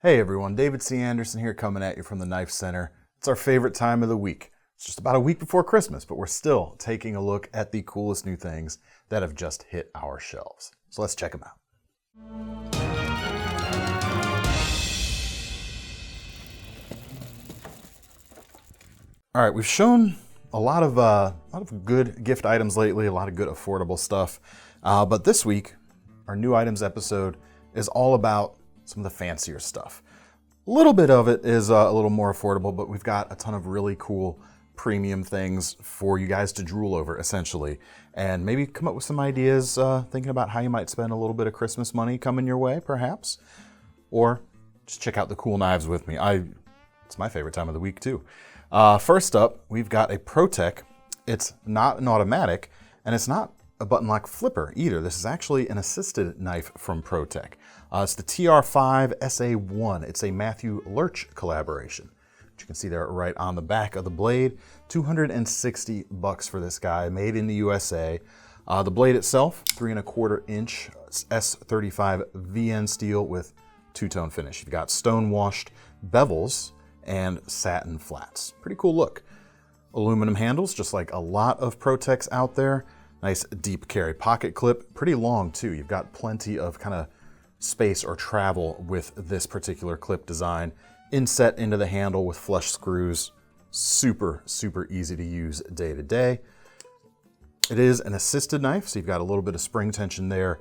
Hey everyone, David C. Anderson here coming at you from the Knife Center. It's our favorite time of the week. It's just about a week before Christmas, but we're still taking a look at the coolest new things that have just hit our shelves. So let's check them out. All right, we've shown a lot of good gift items lately, a lot of good affordable stuff. But this week, our new items episode is all about some of the fancier stuff. A little bit of it is a little more affordable, but we've got a ton of really cool premium things for you guys to drool over, essentially, and maybe come up with some ideas, thinking about how you might spend a little bit of Christmas money coming your way, perhaps, or just check out the cool knives with me. It's my favorite time of the week, too. First up, we've got a ProTech. It's not an automatic, and it's not a button lock flipper either. This is actually an assisted knife from ProTech. It's the TR5 SA1. It's a Matthew Lurch collaboration. You can see there right on the back of the blade. $260 for this guy, made in the USA. The blade itself, 3¼ inch S35 VN steel with two-tone finish. You've got stone-washed bevels and satin flats. Pretty cool look. Aluminum handles, just like a lot of ProTechs out there. Nice deep carry pocket clip, pretty long too. You've got plenty of kind of space or travel with this particular clip design. Inset into the handle with flush screws. Super, super easy to use day to day. It is an assisted knife, so you've got a little bit of spring tension there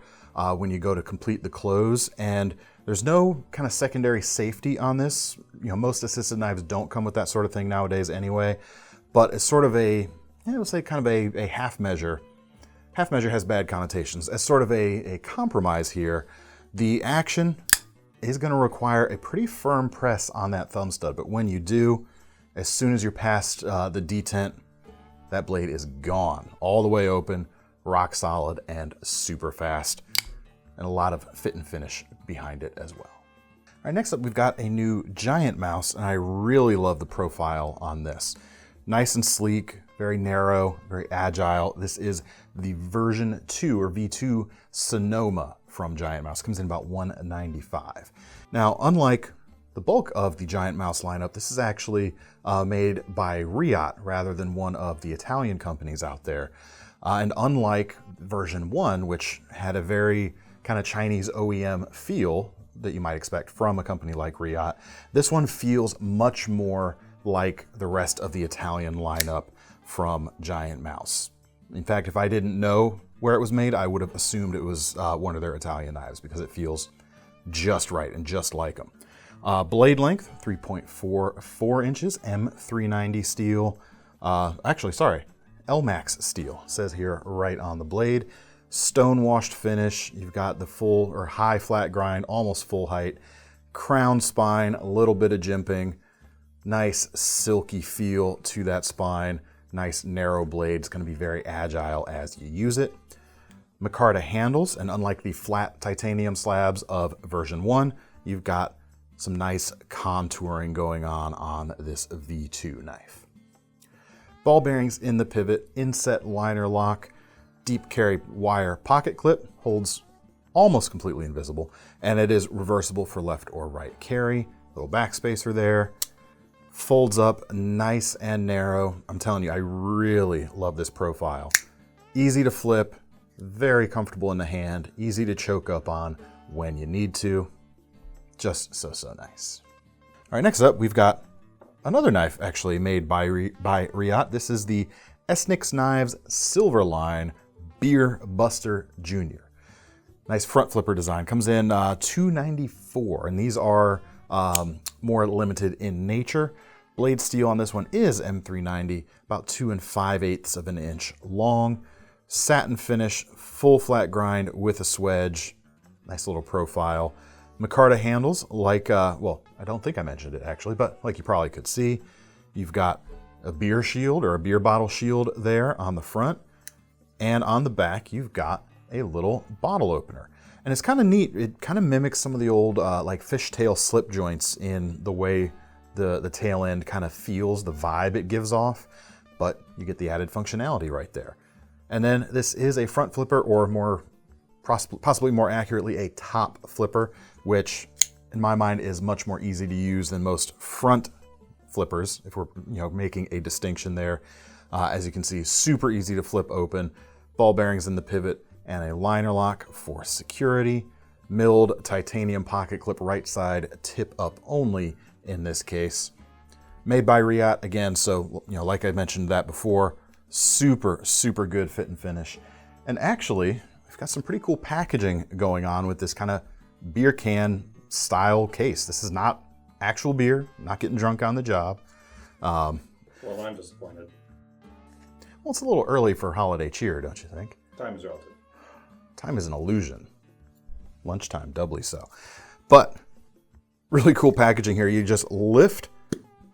when you go to complete the close. And there's no kind of secondary safety on this. You know, most assisted knives don't come with that sort of thing nowadays anyway. But it's sort of let's say kind of a half measure. Half measure has bad connotations. As sort of a compromise here, the action is going to require a pretty firm press on that thumb stud. But when you do, as soon as you're past the detent, that blade is gone. All the way open, rock solid, and super fast. And a lot of fit and finish behind it as well. All right, next up we've got a new GiantMouse, and I really love the profile on this. Nice and sleek, very narrow, very agile. This is the version 2 or V2 Sonoma from GiantMouse. Comes in about $195. Now, unlike the bulk of the GiantMouse lineup, this is actually made by Riot rather than one of the Italian companies out there. And unlike version 1, which had a very kind of Chinese OEM feel that you might expect from a company like Riot, this one feels much more like the rest of the Italian lineup from GiantMouse. In fact, if I didn't know where it was made, I would have assumed it was one of their Italian knives because it feels just right and just like them. Blade length, 3.44 inches, M390 steel. LMAX steel, says here right on the blade. Stone-washed finish. You've got the full or high flat grind, almost full height. Crown spine, a little bit of jimping. Nice silky feel to that spine. Nice narrow blade. It's going to be very agile as you use it. Micarta handles, and unlike the flat titanium slabs of version 1, you've got some nice contouring going on this V2 knife. Ball bearings in the pivot, inset liner lock, deep carry wire pocket clip, holds almost completely invisible, and it is reversible for left or right carry. Little backspacer there. Folds up nice and narrow. I'm telling you, I really love this profile. Easy to flip, very comfortable in the hand, easy to choke up on when you need to. Just so nice. All right, next up, we've got another knife actually made by Riot. This is the Esnyx Knives Silver Line Beer Buster Jr. Nice front flipper design. Comes in $294, and these are more limited in nature. Blade steel on this one is M390, about 2 5/8 inch long. Satin finish, full flat grind with a swedge. Nice little profile. Micarta handles, like, well, I don't think I mentioned it actually, but like you probably could see, you've got a beer shield or a beer bottle shield there on the front. And on the back, you've got a little bottle opener. And it's kind of neat. It kind of mimics some of the old like fishtail slip joints in the way the tail end kind of feels, the vibe it gives off, but you get the added functionality right there. And then this is a front flipper, or more possibly more accurately, a top flipper, which in my mind, is much more easy to use than most front flippers, if we're making a distinction there. As you can see, super easy to flip open, ball bearings in the pivot, and a liner lock for security. Milled titanium pocket clip, right side, tip up only in this case. Made by Riot again, so like I mentioned that before, super, super good fit and finish. And actually, we've got some pretty cool packaging going on with this kind of beer can style case. This is not actual beer, not getting drunk on the job. Well, I'm disappointed. Well, it's a little early for holiday cheer, don't you think? Time is relative. Time is an illusion. Lunchtime, doubly so. But really cool packaging here. You just lift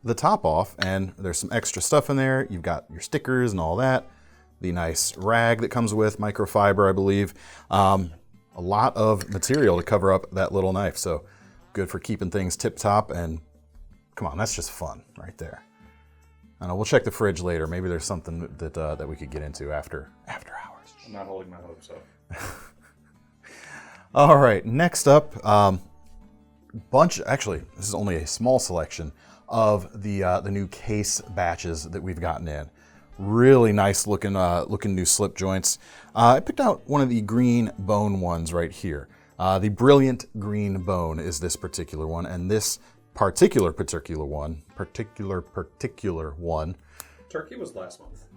the top off and there's some extra stuff in there. You've got your stickers and all that. The nice rag that comes with, microfiber, I believe. A lot of material to cover up that little knife. So good for keeping things tip top, and come on, that's just fun right there. I know, we'll check the fridge later. Maybe there's something that we could get into after hours. I'm not holding my hopes up. All right, next up, actually, this is only a small selection of the new case batches that we've gotten in. Really nice looking new slip joints. I picked out one of the green bone ones right here. The Brilliant Green Bone is this particular one, and this particular one. Turkey was last month.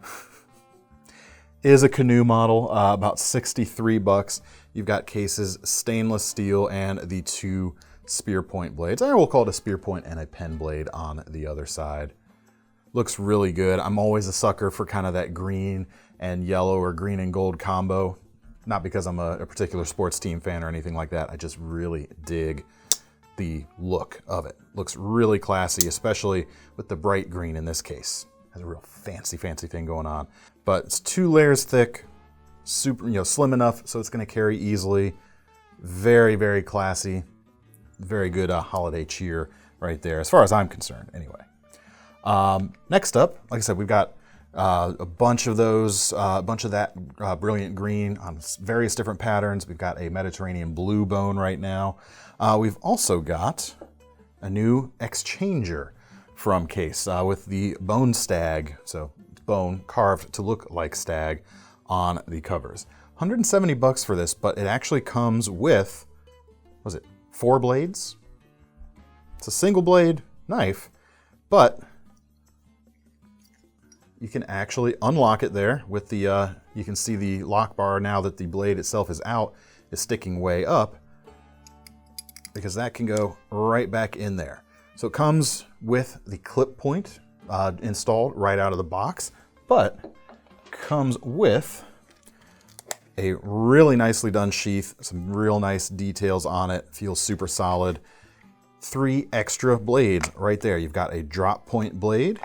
Is a canoe model, about $63. You've got cases, stainless steel, and the two spear point blades. I will call it a spear point and a pen blade on the other side. Looks really good. I'm always a sucker for kind of that green and yellow or green and gold combo. Not because I'm a particular sports team fan or anything like that. I just really dig the look of it. Looks really classy, especially with the bright green in this case. Has a real fancy thing going on. But it's 2 layers thick, super, slim enough so it's going to carry easily. Very, very classy. Very good holiday cheer right there, as far as I'm concerned, anyway. Next up, like I said, we've got a bunch of those, a bunch of that brilliant green on various different patterns. We've got a Mediterranean blue bone right now. We've also got a new exchanger from Case with the BoneStag, so bone carved to look like stag on the covers. $170 for this, but it actually comes with, what was it, 4 blades? It's a single blade knife, but you can actually unlock it there with the, you can see the lock bar now that the blade itself is out, is sticking way up, because that can go right back in there. So it comes with the clip point installed right out of the box, but comes with a really nicely done sheath, some real nice details on it, feels super solid. 3 extra blades right there. You've got a drop point blade,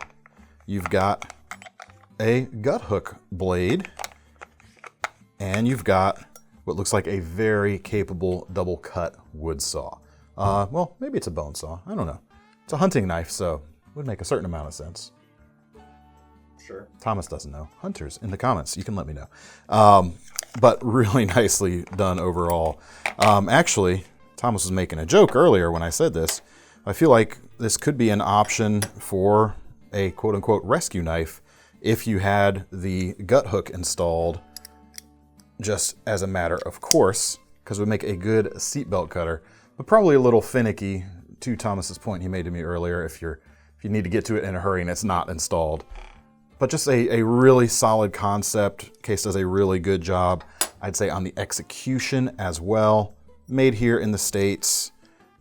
you've got a gut hook blade, and you've got what looks like a very capable double cut wood saw. Well, maybe it's a bone saw, I don't know. It's a hunting knife, so it would make a certain amount of sense. Sure. Thomas doesn't know. Hunters, in the comments, you can let me know. But really nicely done overall. Actually, Thomas was making a joke earlier when I said this. I feel like this could be an option for a quote-unquote rescue knife if you had the gut hook installed just as a matter of course, because it would make a good seatbelt cutter, but probably a little finicky, to Thomas's point he made to me earlier, if you need to get to it in a hurry and it's not installed. But just a really solid concept. Case does a really good job, I'd say, on the execution as well. Made here in the States.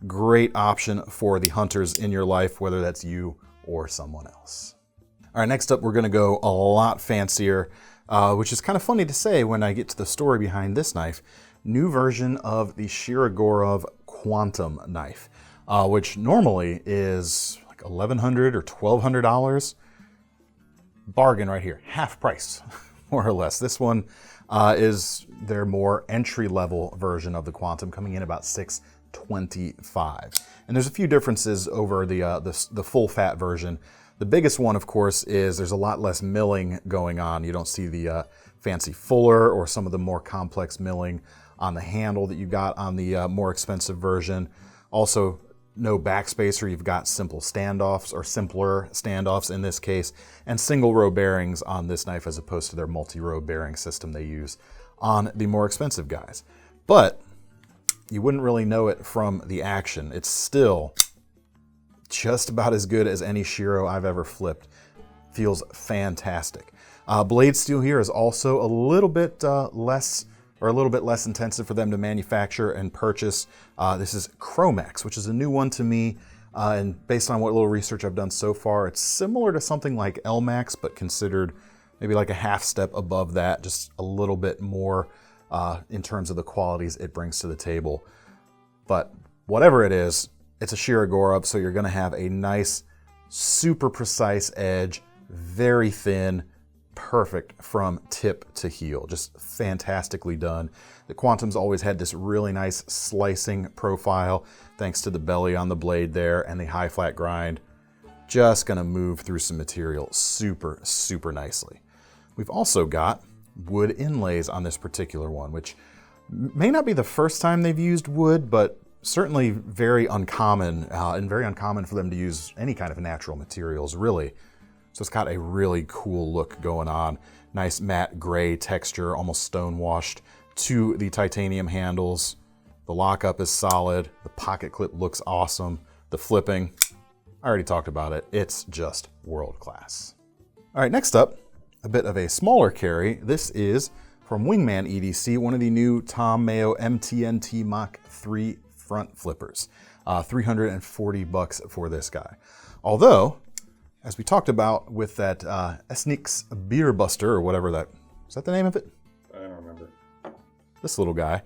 Great option for the hunters in your life, whether that's you or someone else. All right, next up we're gonna go a lot fancier, which is kind of funny to say when I get to the story behind this knife. New version of the Shirogorov Quantum knife, which normally is like $1,100 or $1,200. Bargain right here, half price, more or less. This one is their more entry-level version of the Quantum, coming in about $625. And there's a few differences over the full-fat version. The biggest one, of course, is there's a lot less milling going on. You don't see the fancy fuller or some of the more complex milling on the handle that you got on the more expensive version. Also, no backspacer. You've got simple standoffs, or simpler standoffs in this case, and single row bearings on this knife as opposed to their multi-row bearing system they use on the more expensive guys. But you wouldn't really know it from the action. It's still just about as good as any Shiro I've ever flipped. Feels fantastic. Blade steel here is also a little bit less intensive for them to manufacture and purchase. This is Chromax, which is a new one to me. And based on what little research I've done so far, it's similar to something like LMAX, but considered maybe like a half step above that, just a little bit more in terms of the qualities it brings to the table. But whatever it is, it's a Shirogorov, so you're gonna have a nice, super precise edge, very thin, perfect from tip to heel. Just fantastically done. The Quantum's always had this really nice slicing profile, thanks to the belly on the blade there and the high flat grind. Just gonna move through some material super, super nicely. We've also got wood inlays on this particular one, which may not be the first time they've used wood, but certainly very uncommon, and very uncommon for them to use any kind of natural materials, really. So it's got a really cool look going on. Nice matte gray texture, almost stone washed to the titanium handles. The lockup is solid. The pocket clip looks awesome. The flipping, I already talked about it. It's just world class. All right, next up, a bit of a smaller carry. This is from WingManEDC, one of the new Tom Mayo MTNT Mach 3 front flippers. $340 for this guy. Although, as we talked about with that Esnyx Beer Buster, or whatever that, is that the name of it? I don't remember. This little guy.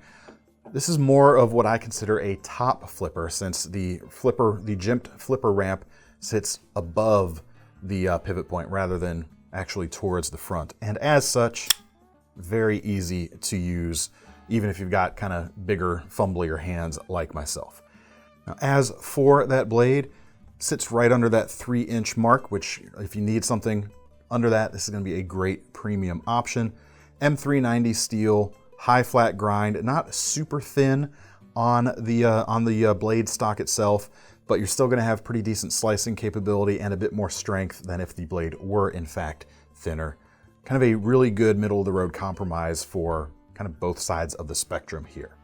This is more of what I consider a top flipper, since the jimped flipper ramp sits above the pivot point rather than actually towards the front. And as such, very easy to use, even if you've got kind of bigger, fumblier hands like myself. Now, as for that blade, sits right under that 3-inch mark, which if you need something under that, this is going to be a great premium option. M390 steel, high flat grind, not super thin on the blade stock itself, but you're still going to have pretty decent slicing capability and a bit more strength than if the blade were in fact thinner. Kind of a really good middle of the road compromise for kind of both sides of the spectrum here.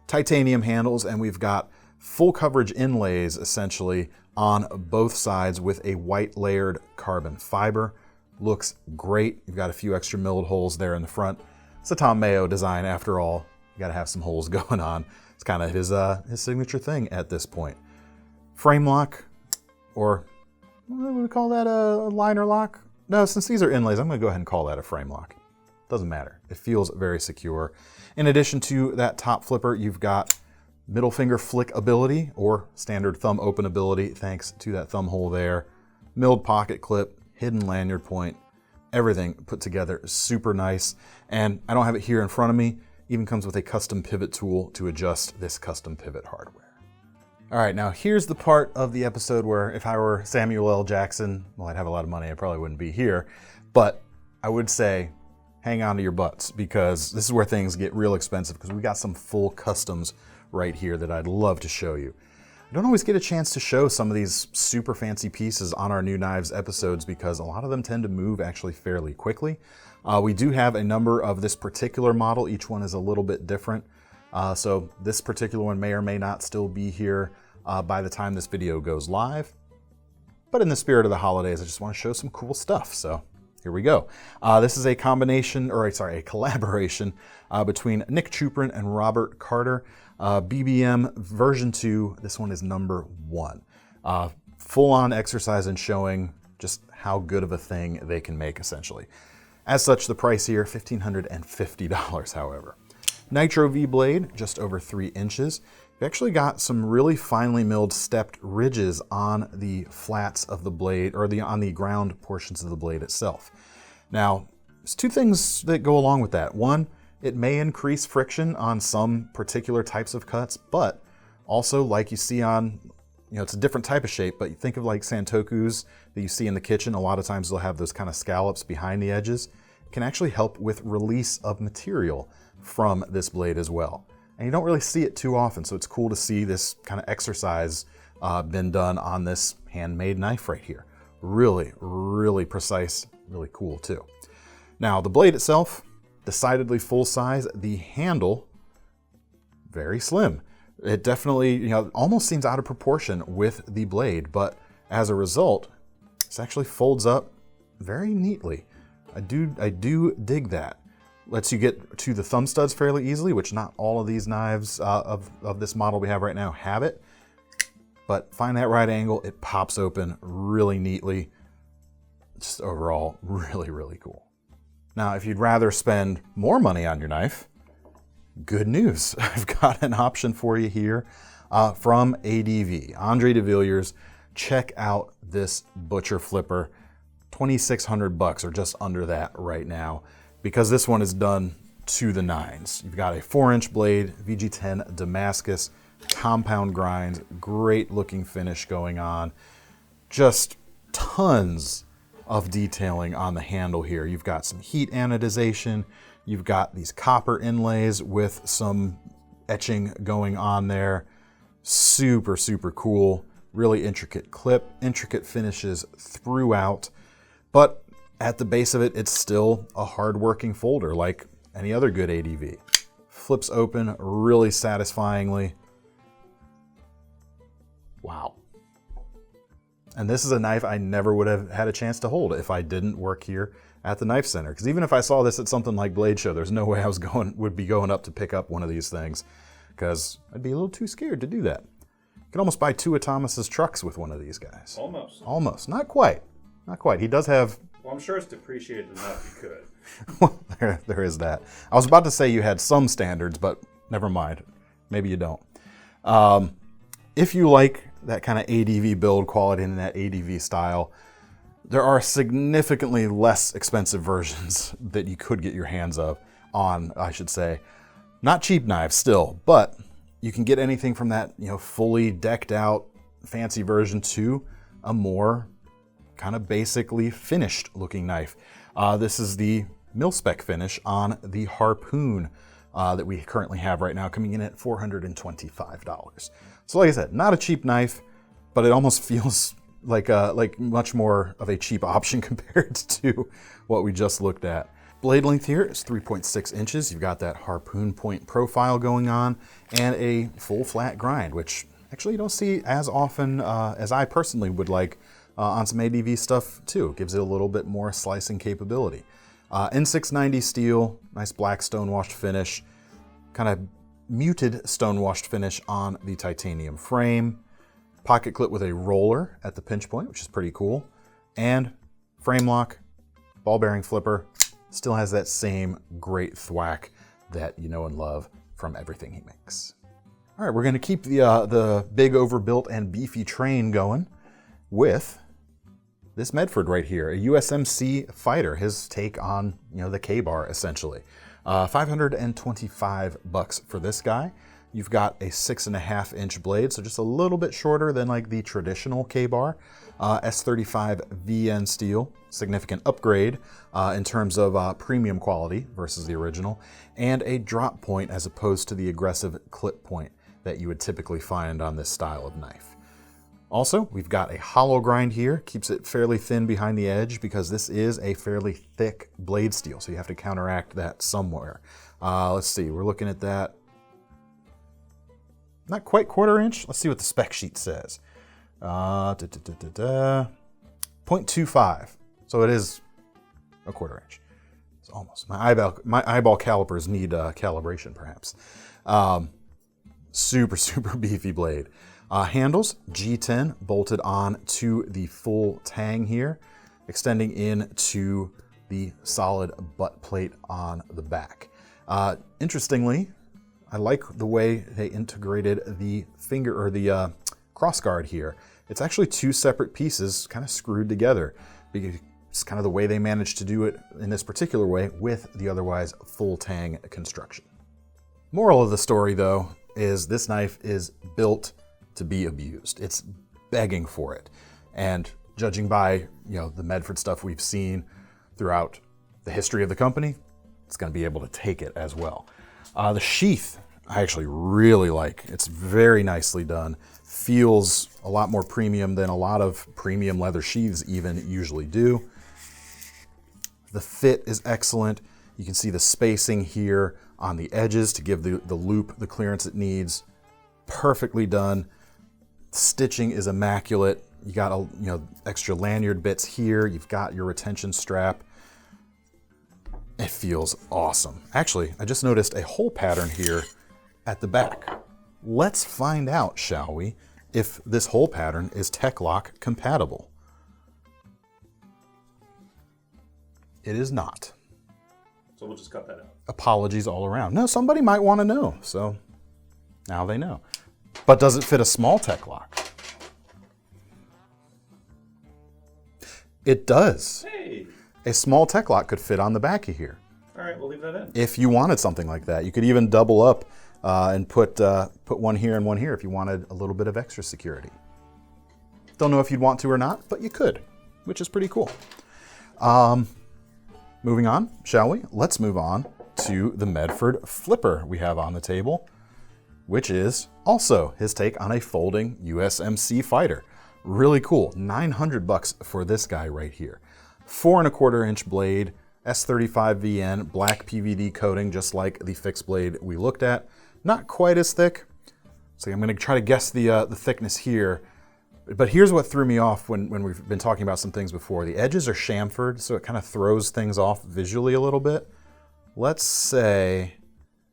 Titanium handles, and we've got full coverage inlays essentially on both sides with a white layered carbon fiber. Looks great. You've got a few extra milled holes there in the front. It's a Tom Mayo design after all. You gotta have some holes going on. It's kind of his signature thing at this point. Frame lock, or what would we call that, a liner lock? No, since these are inlays, I'm gonna go ahead and call that a frame lock. Doesn't matter. It feels very secure. In addition to that top flipper, you've got middle finger flick ability, or standard thumb open ability, thanks to that thumb hole there. Milled pocket clip, hidden lanyard point, everything put together super nice. And I don't have it here in front of me. Even comes with a custom pivot tool to adjust this custom pivot hardware. All right, now here's the part of the episode where if I were Samuel L. Jackson, well, I'd have a lot of money, I probably wouldn't be here, but I would say hang on to your butts, because this is where things get real expensive, because we got some full customs right here that I'd love to show you. I don't always get a chance to show some of these super fancy pieces on our New Knives episodes because a lot of them tend to move actually fairly quickly. We do have a number of this particular model. Each one is a little bit different. So this particular one may or may not still be here by the time this video goes live. But in the spirit of the holidays, I just want to show some cool stuff. So here we go. This is a collaboration between Nick Chuprin and Robert Carter. BBM version 2, this one is number 1. Full-on exercise in showing just how good of a thing they can make, essentially. As such, the price here, $1,550, however. Nitro V blade, just over 3 inches. We've actually got some really finely milled stepped ridges on the flats of the blade, or on the ground portions of the blade itself. Now, there's 2 things that go along with that. One, it may increase friction on some particular types of cuts, but also like you see on, it's a different type of shape, but you think of like Santokus that you see in the kitchen. A lot of times they'll have those kind of scallops behind the edges. It can actually help with release of material from this blade as well. and you don't really see it too often, so it's cool to see this kind of exercise been done on this handmade knife right here. Really, really precise, really cool too. Now, the blade itself, decidedly full size. The handle, very slim. It definitely, almost seems out of proportion with the blade, but as a result, this actually folds up very neatly. I do dig that. Lets you get to the thumb studs fairly easily, which not all of these knives of this model we have right now have it. But find that right angle, it pops open really neatly. Just overall, really, really cool. Now, if you'd rather spend more money on your knife, good news. I've got an option for you here from ADV, Andre de Villiers. Check out this butcher flipper, $2,600 or just under that right now, because this one is done to the nines. You've got a 4-inch blade, VG10 Damascus, compound grinds, great looking finish going on. Just tons of detailing on the handle here. You've got some heat anodization. You've got these copper inlays with some etching going on there. Super, super cool. Really intricate clip, intricate finishes throughout. But at the base of it, it's still a hard-working folder like any other good ADV. Flips open really satisfyingly. Wow. And this is a knife I never would have had a chance to hold if I didn't work here at the KnifeCenter. Because even if I saw this at something like Blade Show, there's no way I would be going up to pick up one of these things, because I'd be a little too scared to do that. You can almost buy 2 of Thomas's trucks with one of these guys. Almost. Almost. Not quite. Not quite. He does have... Well, I'm sure it's depreciated enough you could. Well, there is that. I was about to say you had some standards, but never mind. Maybe you don't. If you like that kind of ADV build quality and that ADV style, there are significantly less expensive versions that you could get your hands on, I should say. Not cheap knives still, but you can get anything from that, fully decked out fancy version to a more kind of basically finished looking knife. This is the Milspec finish on the Harpoon that we currently have right now, coming in at $425. So like I said, not a cheap knife, but it almost feels like much more of a cheap option compared to what we just looked at. Blade length here is 3.6 inches. You've got that Harpoon point profile going on and a full flat grind, which actually you don't see as often as I personally would like on some ADV stuff too. It gives it a little bit more slicing capability. N690 steel, nice black stonewashed finish, kind of muted stonewashed finish on the titanium frame. Pocket clip with a roller at the pinch point, which is pretty cool. And frame lock, ball bearing flipper, still has that same great thwack that you know and love from everything he makes. All right, we're gonna keep the big overbuilt and beefy train going with this Medford right here, a USMC fighter, his take on the K-bar essentially. $525 for this guy. You've got a 6.5-inch blade, so just a little bit shorter than like the traditional K-bar. S35 VN steel, significant upgrade in terms of premium quality versus the original, and a drop point as opposed to the aggressive clip point that you would typically find on this style of knife. Also, we've got a hollow grind here, keeps it fairly thin behind the edge because this is a fairly thick blade steel, so you have to counteract that somewhere. Let's see, we're looking at that. Not quite 1/4 inch. Let's see what the spec sheet says. 0.25. So it is a 1/4 inch. It's almost. My eyeball calipers need calibration, perhaps. Super, super beefy blade. Handles, G10 bolted on to the full tang here, extending into the solid butt plate on the back. Interestingly, I like the way they integrated the finger or the cross guard here. It's actually 2 separate pieces kind of screwed together. It's kind of the way they managed to do it in this particular way with the otherwise full tang construction. Moral of the story though is this knife is built to be abused. It's begging for it. And judging by the Medford stuff we've seen throughout the history of the company, it's going to be able to take it as well. The sheath, I actually really like. It's very nicely done. Feels a lot more premium than a lot of premium leather sheaths even usually do. The fit is excellent. You can see the spacing here on the edges to give the loop the clearance it needs. Perfectly done. Stitching is immaculate. You got extra lanyard bits here. You've got your retention strap. It feels awesome. Actually, I just noticed a hole pattern here at the back. Let's find out, shall we, if this hole pattern is TechLock compatible. It is not. So we'll just cut that out. Apologies all around. No, somebody might want to know, so now they know. But does it fit a small TechLock? It does. Hey! A small TechLock could fit on the back of here. All right, we'll leave that in. If you wanted something like that. You could even double up and put one here and one here if you wanted a little bit of extra security. Don't know if you'd want to or not, but you could, which is pretty cool. Moving on, shall we? Let's move on to the Medford flipper we have on the table, which is also his take on a folding USMC fighter. Really cool. $900 for this guy right here. 4¼ inch blade, S35VN, black PVD coating, just like the fixed blade we looked at. Not quite as thick. So I'm going to try to guess the thickness here. But here's what threw me off when we've been talking about some things before. The edges are chamfered, so it kind of throws things off visually a little bit. Let's say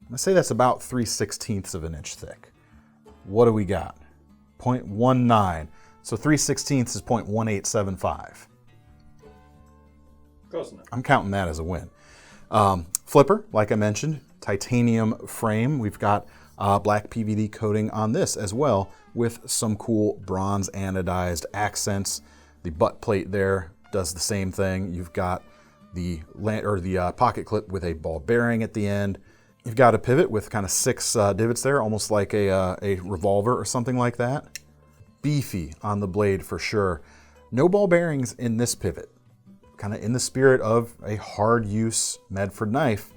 that's about 3/16 of an inch thick. What do we got? 0.19. So 3/16 is 0.1875. Close enough. I'm counting that as a win. Flipper, like I mentioned, titanium frame. We've got black PVD coating on this as well, with some cool bronze anodized accents. The butt plate there does the same thing. You've got the pocket clip with a ball bearing at the end. You've got a pivot with kind of 6 divots there, almost like a revolver or something like that. Beefy on the blade for sure. No ball bearings in this pivot. Kind of in the spirit of a hard use Medford knife,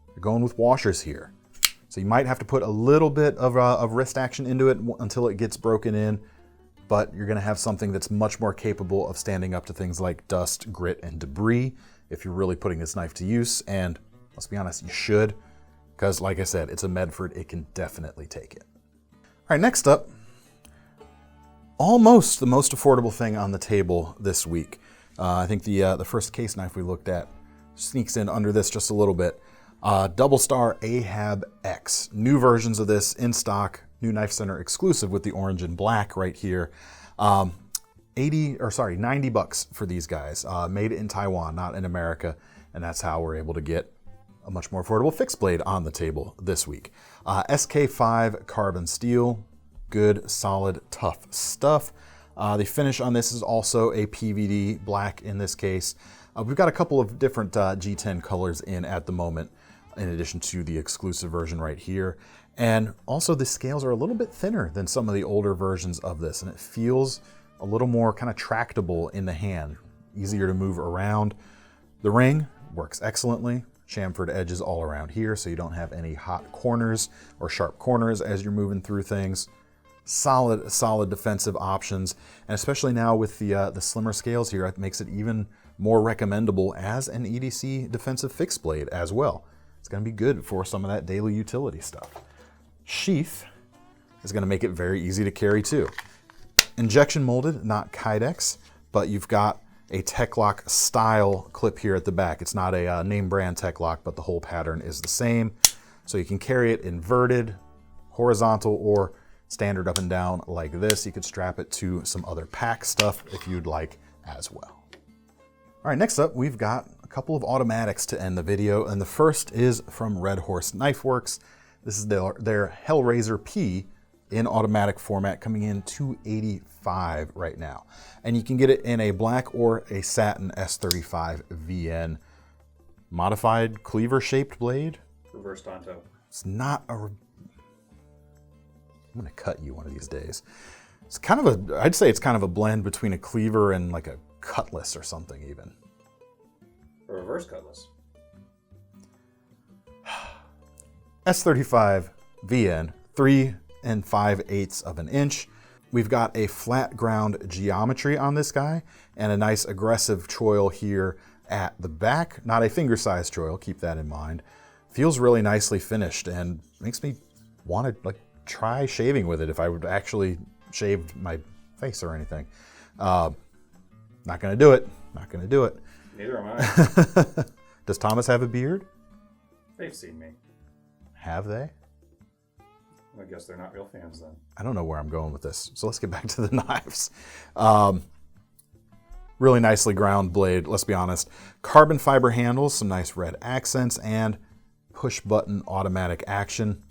you're going with washers here. So you might have to put a little bit of wrist action into it until it gets broken in, but you're gonna have something that's much more capable of standing up to things like dust, grit, and debris if you're really putting this knife to use. And let's be honest, you should, because like I said, it's a Medford, it can definitely take it. All right, next up, almost the most affordable thing on the table this week. I think the first case knife we looked at sneaks in under this just a little bit. DoubleStar Ahab-X. New versions of this in stock, new KnifeCenter exclusive with the orange and black right here. $90 for these guys. Made in Taiwan, not in America, and that's how we're able to get a much more affordable fixed blade on the table this week. SK5 carbon steel, good, solid, tough stuff. The finish on this is also a PVD black in this case. We've got a couple of different G10 colors in at the moment, in addition to the exclusive version right here. And also the scales are a little bit thinner than some of the older versions of this, and it feels a little more kind of tractable in the hand, easier to move around. The ring works excellently. Chamfered edges all around here, so you don't have any hot corners or sharp corners as you're moving through things. Solid defensive options, and especially now with the slimmer scales here, it makes it even more recommendable as an EDC defensive fixed blade as well. It's going to be good for some of that daily utility stuff. Sheath is going to make it very easy to carry too. Injection molded, not Kydex, but you've got a TechLock style clip here at the back. It's not a name brand TechLock, but the whole pattern is the same. So you can carry it inverted, horizontal, or standard up and down like this. You could strap it to some other pack stuff if you'd like as well. All right, next up, we've got a couple of automatics to end the video, and the first is from Red Horse Knife Works. This is their Hellraiser P in automatic format, coming in $285 right now. And you can get it in a black or a satin S35 VN. Modified cleaver-shaped blade. Reverse Tonto. It's not a... I'm gonna cut you one of these days. It's kind of I'd say it's kind of a blend between a cleaver and like a cutlass or something even. A reverse cutlass. S35 VN, 3 5/8 of an inch. We've got a flat ground geometry on this guy and a nice aggressive choil here at the back. Not a finger-sized choil, keep that in mind. Feels really nicely finished and makes me want to try shaving with it if I would actually shave my face or anything. Not gonna do it. Not gonna do it. Neither am I. Does Thomas have a beard? They've seen me. Have they? I guess they're not real fans then. I don't know where I'm going with this. So let's get back to the knives. Really nicely ground blade, let's be honest. Carbon fiber handles, some nice red accents, and push button automatic action.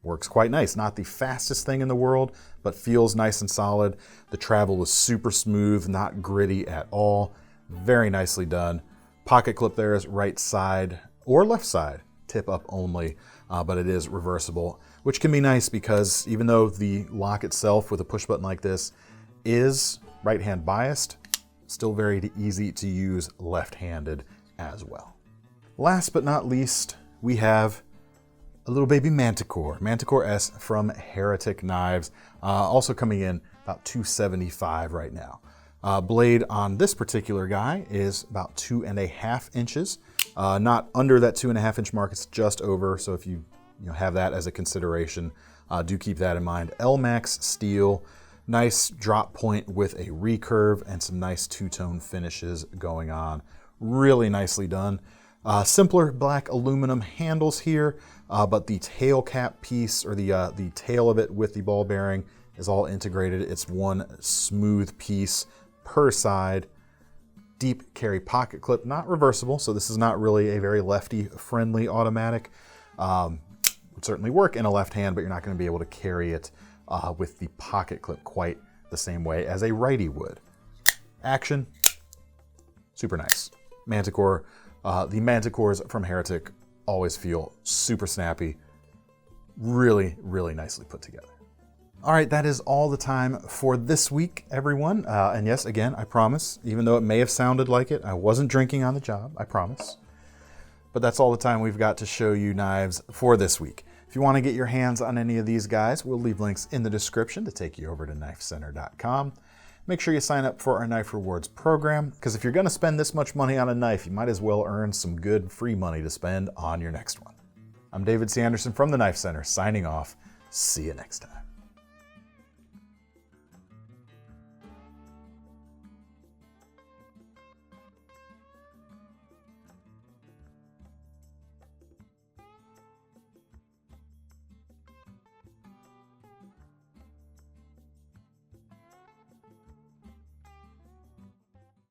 Works quite nice. Not the fastest thing in the world, but feels nice and solid. The travel was super smooth, not gritty at all. Very nicely done. Pocket clip there is right side or left side, tip up only, but it is reversible, which can be nice because even though the lock itself with a push button like this is right-hand biased, still very easy to use left-handed as well. Last but not least, we have a little baby Manticore S from Heretic Knives, also coming in about $275 right now. Blade on this particular guy is about 2.5 inches, not under that 2.5 inch mark, it's just over, so if you have that as a consideration, do keep that in mind. L-Max steel, nice drop point with a recurve and some nice two-tone finishes going on. Really nicely done. Simpler black aluminum handles here, but the tail cap piece, or the tail of it with the ball bearing, is all integrated. It's one smooth piece per side. Deep carry pocket clip, not reversible, so this is not really a very lefty-friendly automatic. Would certainly work in a left hand, but you're not going to be able to carry it with the pocket clip quite the same way as a righty would. Action, super nice. Manticore. The Manticores from Heretic always feel super snappy, really, really nicely put together. All right, that is all the time for this week, everyone. And yes, again, I promise, even though it may have sounded like it, I wasn't drinking on the job, I promise. But that's all the time we've got to show you knives for this week. If you want to get your hands on any of these guys, we'll leave links in the description to take you over to KnifeCenter.com. Make sure you sign up for our Knife Rewards program, because if you're going to spend this much money on a knife, you might as well earn some good free money to spend on your next one. I'm David C. Anderson from the Knife Center, signing off. See you next time.